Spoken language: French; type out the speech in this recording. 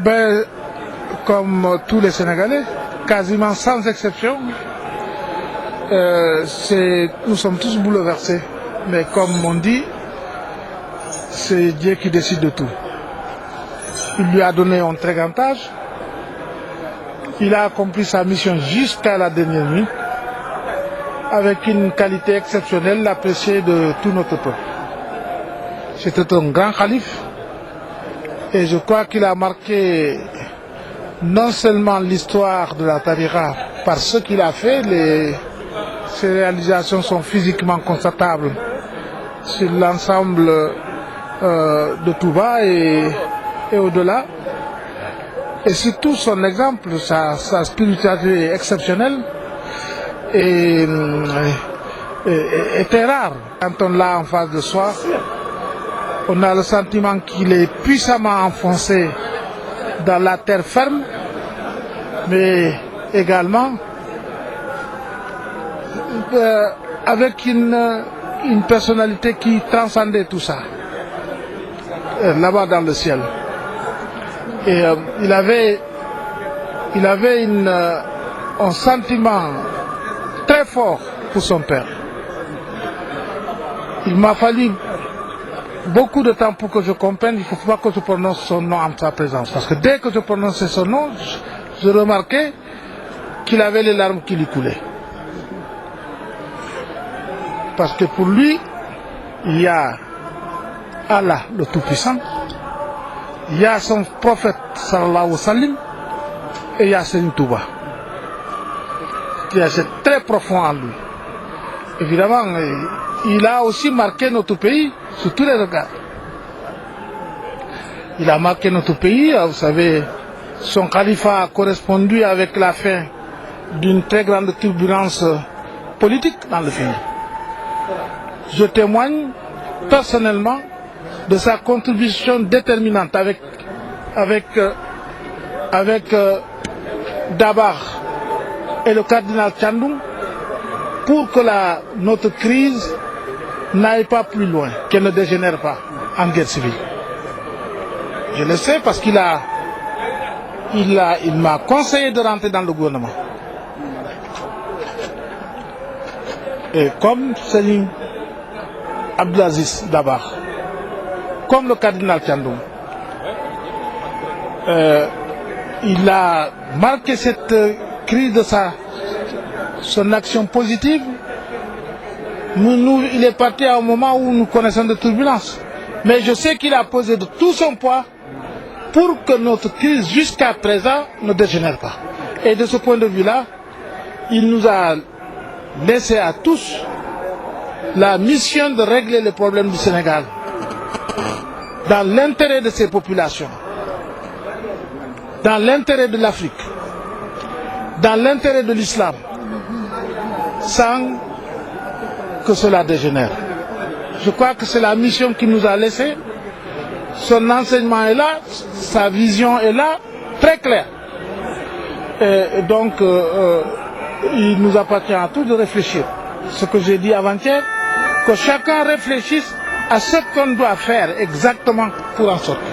Ben, comme tous les Sénégalais, quasiment sans exception, nous sommes tous bouleversés. Mais comme on dit, c'est Dieu qui décide de tout. Il lui a donné un très grand âge. Il a accompli sa mission jusqu'à la dernière minute, avec une qualité exceptionnelle appréciée de tout notre peuple. C'était un grand calife et je crois qu'il a marqué non seulement l'histoire de la Tariqa par ce qu'il a fait, ses réalisations sont physiquement constatables sur l'ensemble de Touba et au-delà. Et surtout son exemple, sa spiritualité exceptionnelle était rare. Quand on l'a en face de soi, on a le sentiment qu'il est puissamment enfoncé dans la terre ferme, mais également avec une personnalité qui transcendait tout ça, là-bas dans le ciel. Et il avait un sentiment très fort pour son père. Il m'a fallu beaucoup de temps pour que je comprenne, il ne faut pas que je prononce son nom en sa présence. Parce que dès que je prononçais son nom, je remarquais qu'il avait les larmes qui lui coulaient. Parce que pour lui, il y a Allah, le Tout-Puissant, il y a son prophète, sallallahu alayhi wa sallam, et il y a Serigne Touba. C'est très profond en lui. Évidemment, il a aussi marqué notre pays sur tous les regards. Il a marqué notre pays, vous savez, son califat a correspondu avec la fin d'une très grande turbulence politique dans le pays. Je témoigne personnellement de sa contribution déterminante avec Dabar et le cardinal Thiandoum pour que notre crise n'aille pas plus loin, qu'elle ne dégénère pas en guerre civile. Je le sais parce qu'il m'a conseillé de rentrer dans le gouvernement. Et comme Serigne Abdelaziz Dabar, comme le cardinal Thiandoum, il a marqué cette crise de son action positive. Il est parti à un moment où nous connaissons des turbulences. Mais je sais qu'il a posé de tout son poids pour que notre crise jusqu'à présent ne dégénère pas. Et de ce point de vue-là, il nous a laissé à tous la mission de régler les problèmes du Sénégal dans l'intérêt de ses populations, dans l'intérêt de l'Afrique, dans l'intérêt de l'islam, sans que cela dégénère. Je crois que c'est la mission qu'il nous a laissée. Son enseignement est là, sa vision est là, très claire. Et donc, il nous appartient à tous de réfléchir. Ce que j'ai dit avant-hier, que chacun réfléchisse à ce qu'on doit faire exactement pour en sortir.